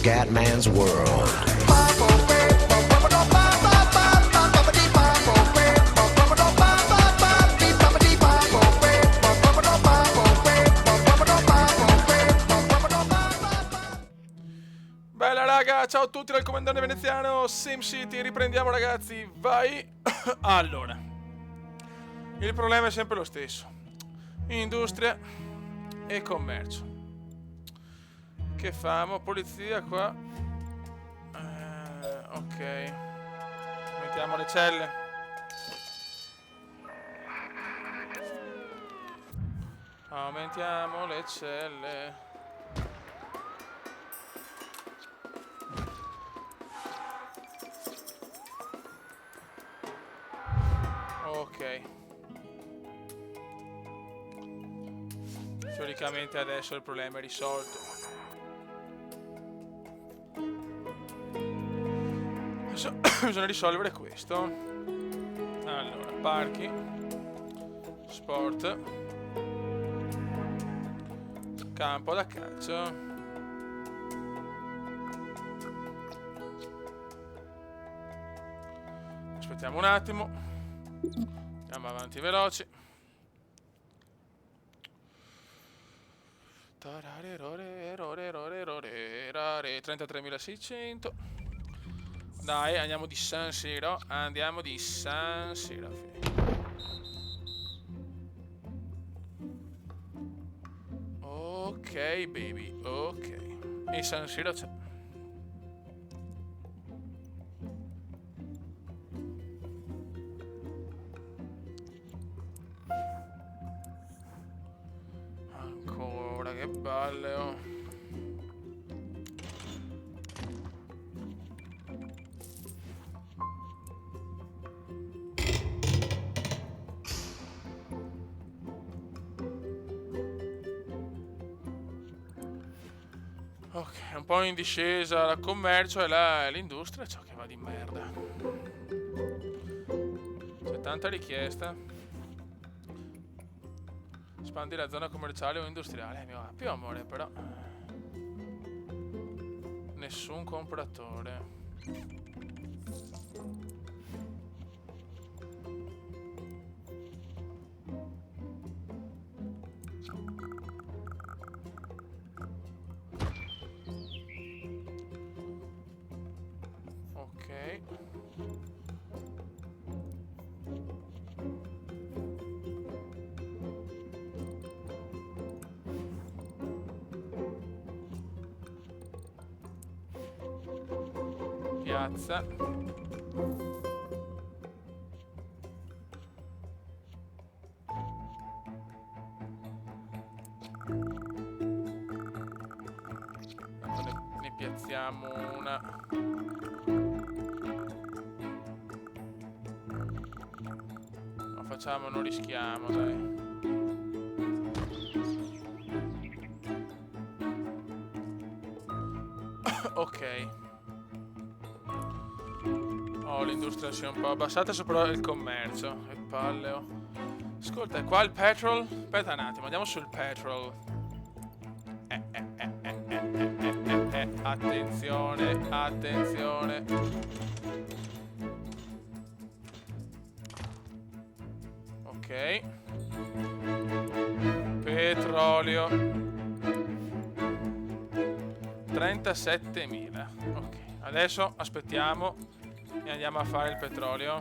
Scatman's World. Bella raga, ciao a tutti dal comandante veneziano SimCity, riprendiamo ragazzi, vai. Allora, il problema è sempre lo stesso: industria e commercio. Che famo? Polizia qua. Ok, mettiamo le celle. Aumentiamo le celle. Ok. Teoricamente adesso il problema è risolto. Adesso bisogna risolvere questo. Allora, parchi, sport, campo da calcio. Aspettiamo un attimo. Andiamo avanti veloci. 33.600. Dai, andiamo di San Siro. Andiamo di San Siro. Ok, baby. Ok. E San Siro c'è. Ancora, che balle, oh. Ok, un po' in discesa il commercio e l'industria, ciò che va di merda. C'è tanta richiesta. Espandi la zona commerciale o industriale. Mi va più amore, però. Nessun compratore. Ok. Piazza. Ne piazziamo una. No, facciamo, non rischiamo, dai. Ok. Oh, l'industria si è un po' abbassata, sopra il commercio. Che palle, oh. Ascolta, qua il petrol. Aspetta un attimo, andiamo sul petrol. Attenzione, attenzione. Ok. Petrolio. 37.000. Ok, adesso aspettiamo e andiamo a fare il petrolio.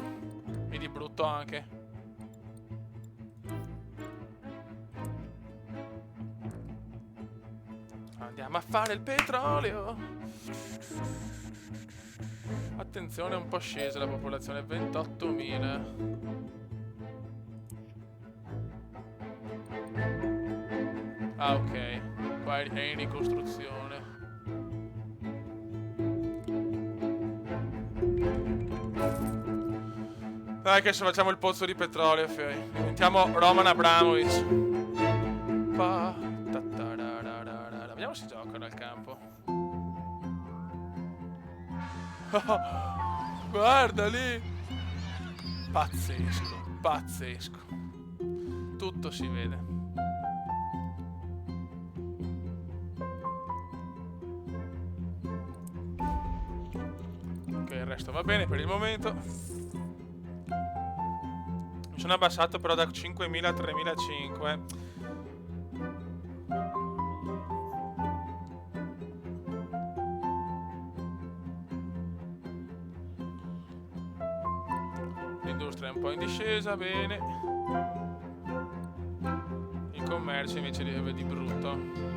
E di brutto anche. Andiamo a fare il petrolio. Attenzione, è un po' scesa la popolazione, 28.000. Ah, ok. Qua è in ricostruzione. Dai che se facciamo il pozzo di petrolio, diventiamo Roman Abramovich. Vediamo se giocano al campo. Guarda lì. Pazzesco, pazzesco. Tutto si vede. resto va bene per il momento. Mi sono abbassato però da 5.000 a 3.500. L'industria è un po' in discesa, bene. Il commercio invece di brutto.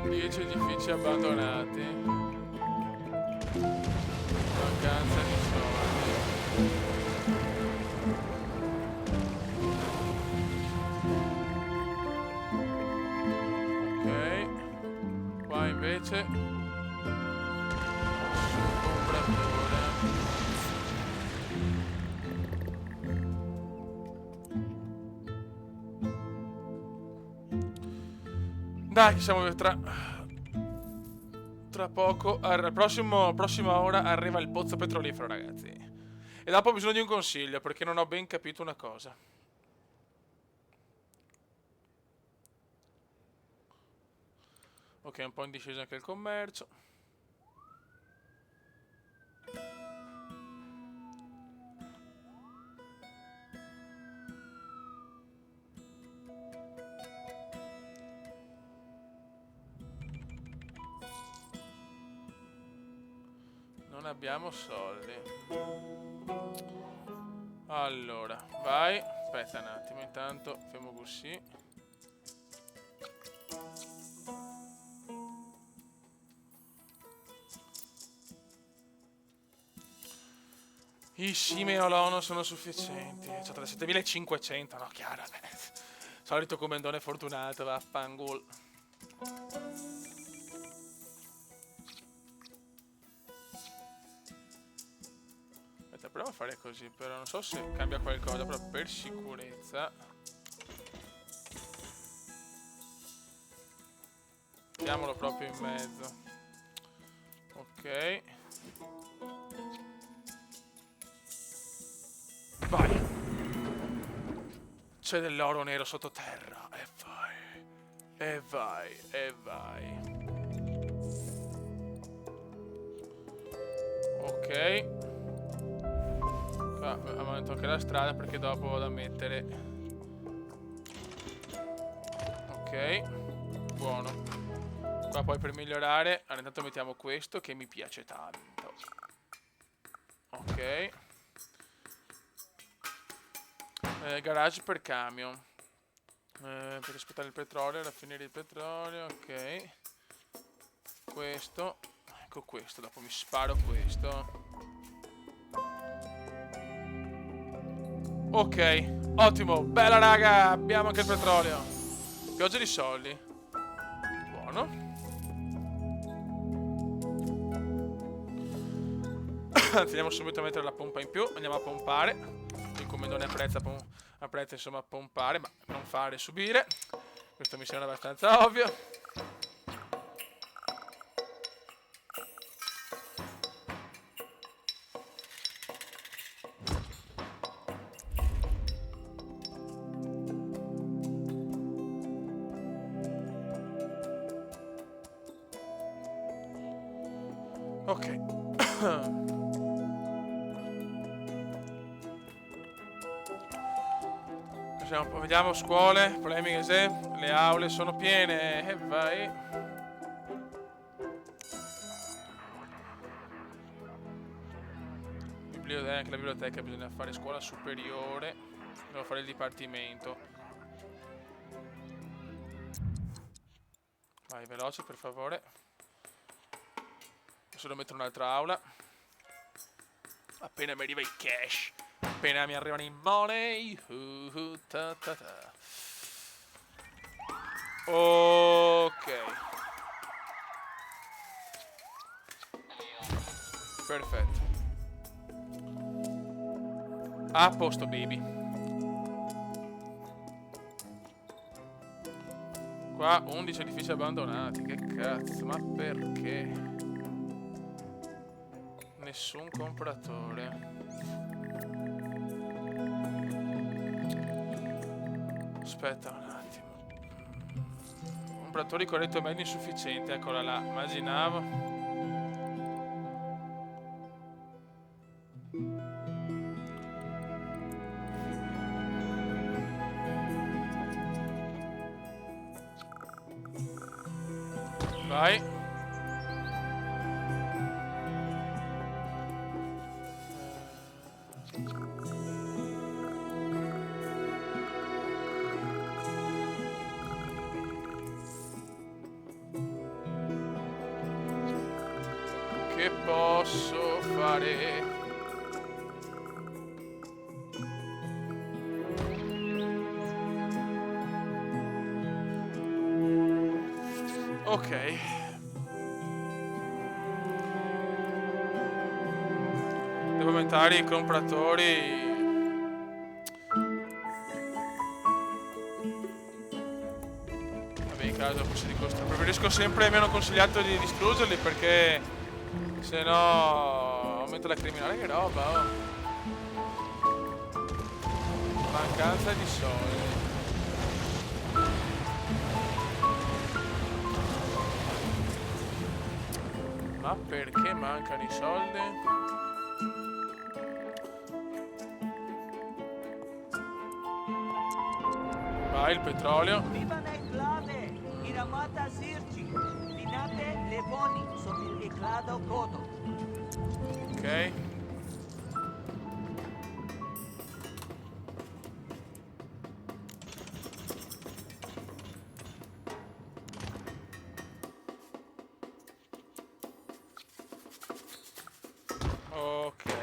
10 edifici abbandonati. Mancanza di soldi. Ok. Qua invece compratore. Dai, che siamo tra poco, prossima ora arriva il pozzo petrolifero, ragazzi. E dopo ho bisogno di un consiglio, perché non ho ben capito una cosa. Ok, un po' in discesa anche il commercio. Non abbiamo soldi. Allora, vai. Aspetta un attimo, intanto fermo così. I Simeolo non sono sufficienti. C'ho 7.500, no, chiaro. Solito comandone fortunato, vaffanculo. Proviamo a fare così, però non so se cambia qualcosa, però per sicurezza mettiamolo proprio in mezzo. Ok. Vai. C'è dell'oro nero sottoterra. E vai. E vai. E vai. Ok. Aumento anche la strada perché dopo vado a mettere. Ok. Buono. Qua poi per migliorare, allora intanto mettiamo questo che mi piace tanto. Ok. Garage per camion. Per aspettare il petrolio, raffineria di petrolio. Ok. Questo. Ecco questo, dopo mi sparo questo. Ok, ottimo, bella raga, abbiamo anche il petrolio. Pioggia di soldi. Buono. Andiamo subito a mettere la pompa in più. Andiamo a pompare. Il comandone apprezza insomma a pompare, ma non fare subire. Questo mi sembra abbastanza ovvio. Ok. Vediamo scuole, polemiche se le aule sono piene e vai. Anche la biblioteca bisogna fare scuola superiore. Devo fare il dipartimento. Vai veloce per favore. Adesso devo mettere un'altra aula. Appena mi arriva il cash. Appena mi arrivano i money. Ta ta ta. Ok. Perfetto. A posto, baby. Qua 11 edifici abbandonati. Che cazzo, ma perché? Nessun compratore. Aspetta un attimo. Compratori con reddito medio insufficiente, eccola là, immaginavo. Vai. Che posso fare? Ok. Devo aumentare i compratori. Vabbè, in caso fosse di costo. Preferisco sempre meno consigliato di distruggerli perché se no aumenta la criminale. Che roba, oh. Mancanza di soldi. Ma perché mancano i soldi? Vai, il petrolio. Viva na eklade, iramata sirci, binate levoni, sobil eklado koto. Ok. Ok.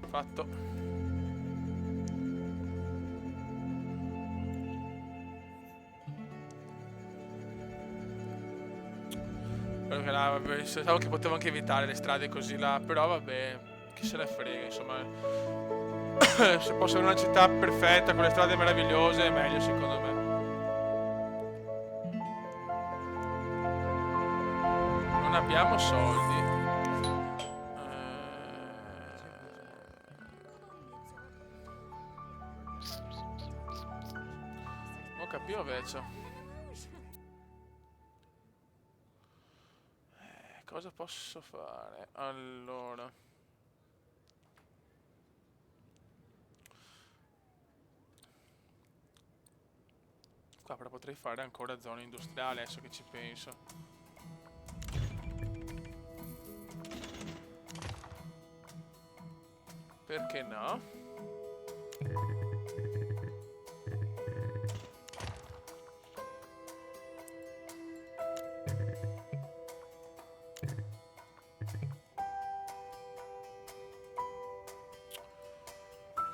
Fatto. Quello che là, vabbè, pensavo che potevo anche evitare le strade così là, però vabbè, chi se ne frega, insomma. Se posso avere una città perfetta con le strade meravigliose è meglio secondo me. Non abbiamo soldi. Non capivo invece. Cosa posso fare? Allora. Qua però potrei fare ancora zona industriale adesso che ci penso. Perché no?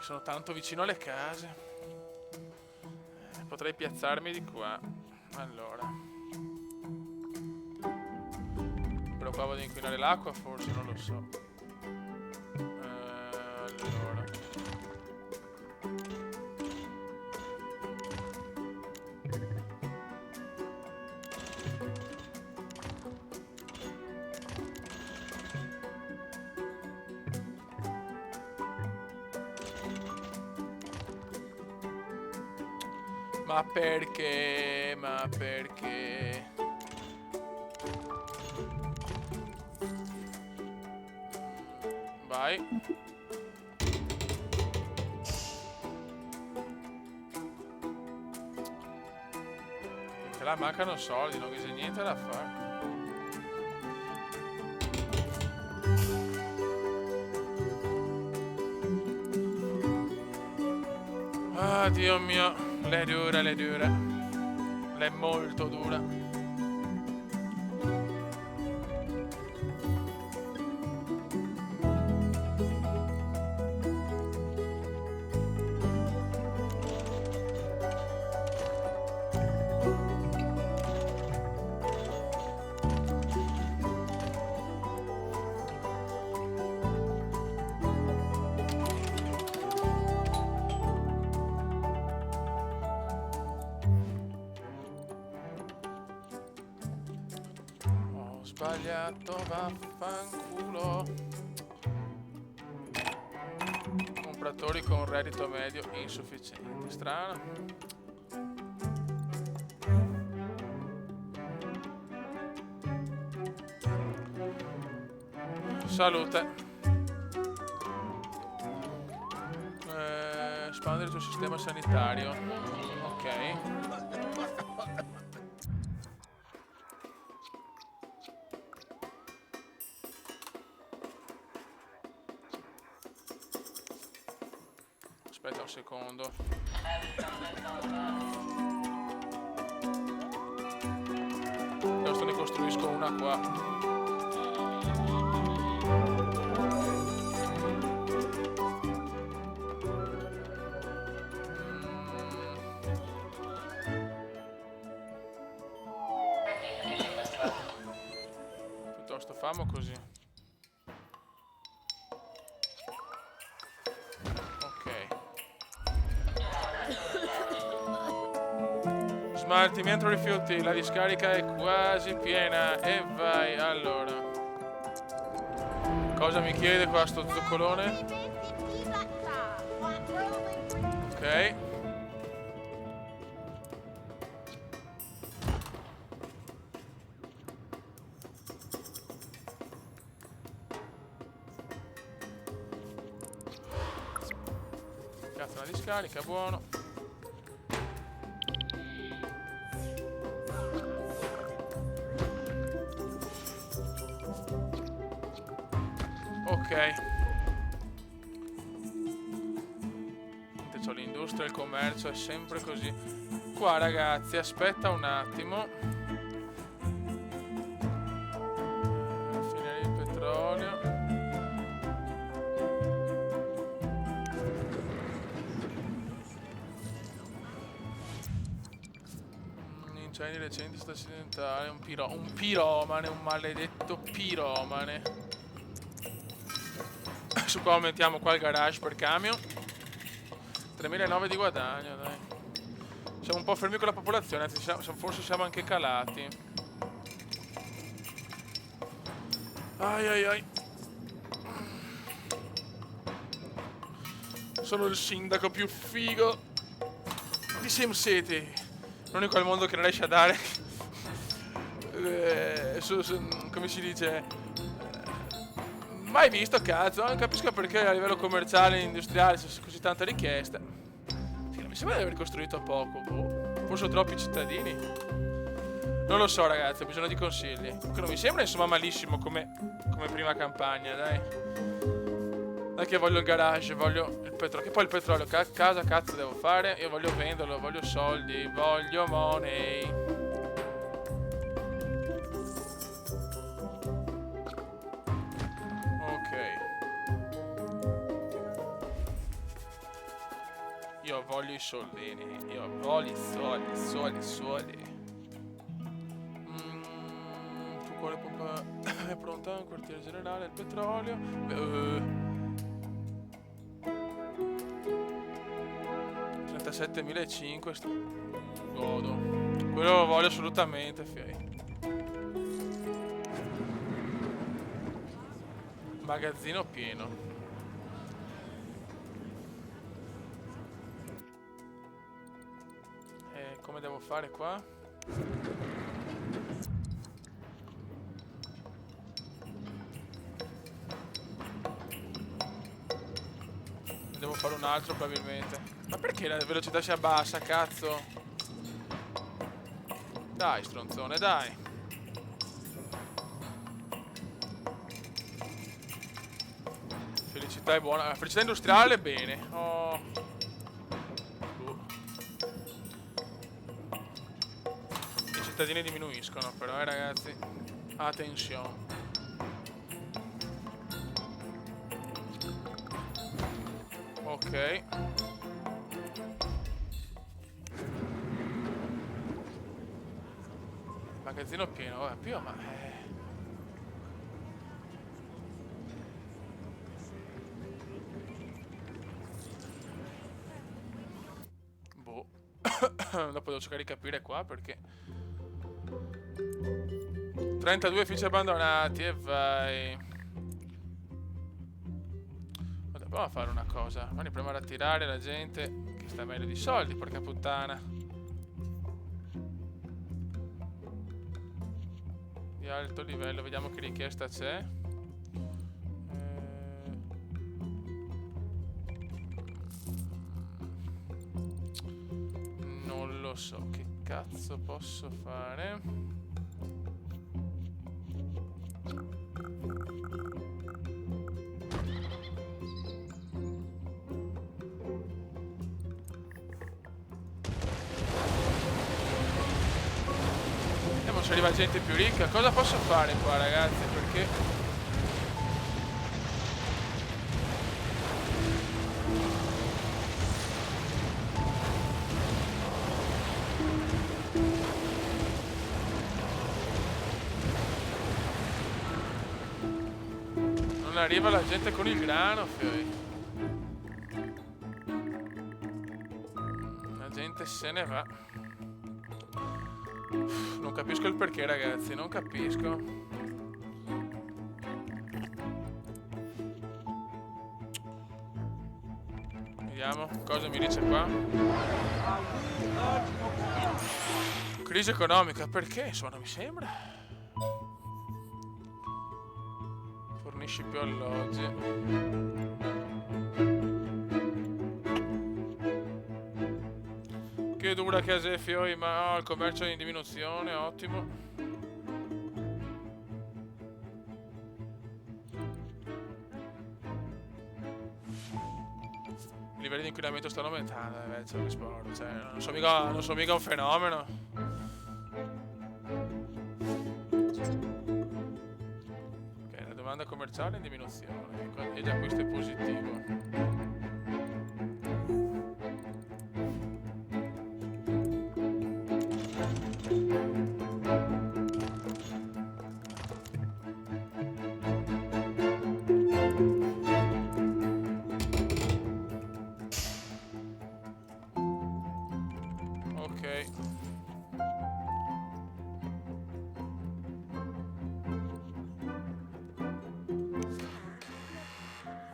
Sono tanto vicino alle case. Potrei piazzarmi di qua. Allora. Però qua vado a inquinare l'acqua, forse, non lo so. Allora. Ma perché? Ma perché? Vai. Perché là mancano soldi, non c'è niente da fare. Ah, Dio mio. Lei è dura, lei è dura. Lei è molto dura. Sbagliato, vaffanculo. Compratori con reddito medio insufficiente. Strano. Salute. Espandere il tuo sistema sanitario. Ok. Aspetta un secondo. Adesso ne costruisco una qua. Piuttosto famo così. Smaltimento rifiuti, la discarica è quasi piena e vai, allora. Cosa mi chiede qua sto zoccolone? Ok. Cazzo, una discarica, buono. Ok. C'ho l'industria e il commercio, è sempre così. Qua ragazzi, aspetta un attimo. Raffineria di petrolio. Incendi recenti sta accidentale. Un piromane, un maledetto piromane. Su qua aumentiamo qua il garage per camion. 3.900 di guadagno, dai. Siamo un po' fermi con la popolazione, anzi forse siamo anche calati. Ai ai ai. Sono il sindaco più figo di SimCity. L'unico al mondo che non riesce a dare come si dice, mai visto, cazzo. Non capisco perché a livello commerciale e industriale c'è così tanta richiesta. Sì, mi sembra di aver costruito poco. Boh. Forse ho troppi cittadini. Non lo so ragazzi, ho bisogno di consigli. Che non mi sembra insomma malissimo come prima campagna, dai. Dai che voglio il garage, voglio il petrolio. Che poi il petrolio casa cazzo devo fare? Io voglio venderlo, voglio soldi, voglio money. Io voglio i soldini, io voglio i soldi. Tu quale pompa è pronta? Un quartiere generale, il petrolio. 37.500. Godo. Quello lo voglio assolutamente, fiai. Magazzino pieno. Come devo fare qua? Devo fare un altro probabilmente. Ma perché la velocità si abbassa, cazzo? Dai, stronzone, dai. Felicità è buona. Felicità industriale, bene. Oh. I cittadini diminuiscono però, ragazzi. Attenzione. Ok. Magazzino pieno, vabbè, più ma... Boh. Dopo devo cercare di capire qua perché... 32 uffici abbandonati e vai. Vabbè, proviamo a fare una cosa. Magari proviamo a attirare la gente che sta meglio di soldi, porca puttana. Di alto livello, vediamo che richiesta c'è. so che cazzo posso fare. Vediamo se arriva gente più ricca. Cosa posso fare qua, ragazzi? Perché non arriva la gente con il grano, fioi. La gente se ne va. Non capisco il perché, ragazzi, non capisco. Vediamo cosa mi dice qua. Crisi economica, perché? Insomma, non mi sembra. Fornisci più alloggi. Che dura che ha fioi, ma il commercio è in diminuzione, ottimo. I livelli di inquinamento stanno aumentando, c'è un risporto, cioè, non so mica un fenomeno. Ok, la domanda commerciale è in diminuzione, e già questo è positivo.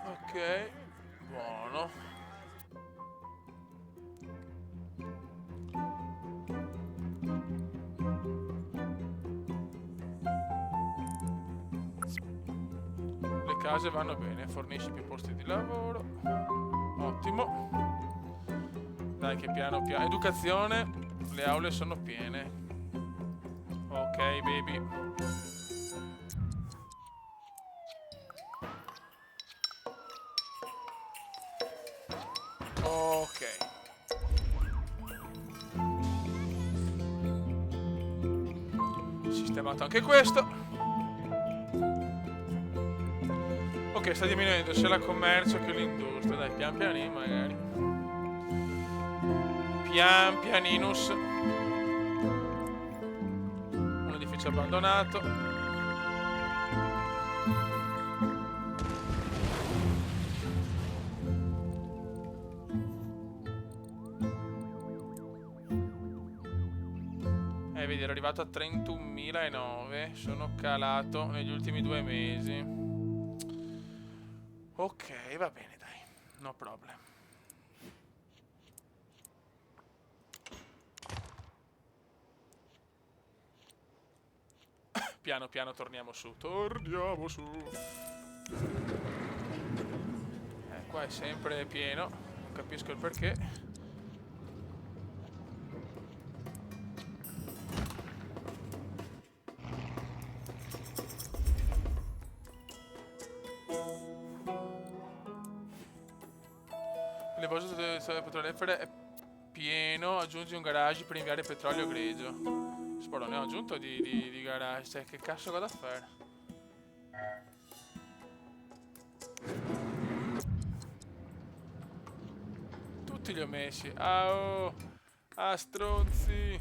Ok, buono. Le case vanno bene, fornisci più posti di lavoro. Ottimo. Dai che piano piano. Educazione, le aule sono piene. Ok, baby. Ok. Sistemato anche questo. Ok, sta diminuendo sia il commercio che l'industria. Dai, pian pianino magari. Pian pianinus. Un edificio abbandonato. Vedi, ero arrivato a 31.009. Sono calato negli ultimi 2 mesi. Ok, va bene, dai. No problem. Piano piano torniamo su. Torniamo su. Qua è sempre pieno. Non capisco il perché. Il deposito del petrolifero è pieno. Aggiungi un garage per inviare petrolio grigio. Spero ne ho aggiunto di garage. Cioè, che cazzo vado a fare? Tutti li ho messi. Ah, oh. Ah, stronzi.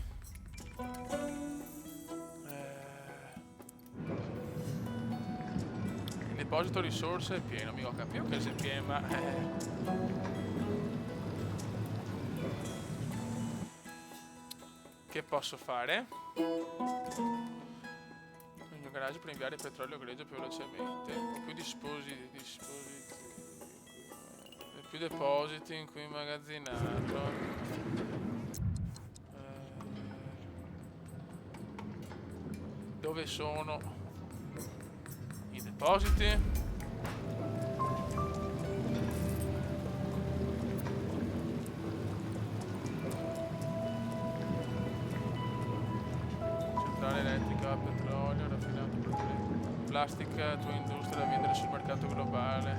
Il deposito risorse è pieno. Mica ho capito che sia pieno, ma... Che posso fare? Il mio garage per inviare petrolio grigio più velocemente. Ho più più depositi in cui immagazzinato. Dove sono i depositi? plastica, tua industria da vendere sul mercato globale.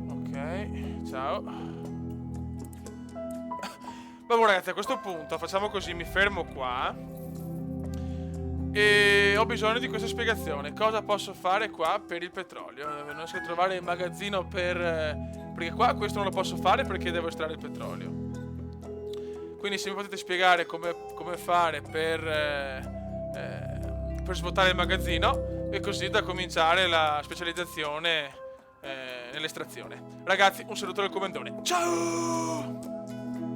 Ok, ciao. Vabbè ragazzi, a questo punto facciamo così, mi fermo qua. E ho bisogno di questa spiegazione. Cosa posso fare qua per il petrolio? Non riesco a trovare il magazzino perché qua questo non lo posso fare perché devo estrarre il petrolio. Quindi se mi potete spiegare come fare per svuotare il magazzino, e così da cominciare la specializzazione nell'estrazione. Ragazzi, un saluto dal comandone. Ciao!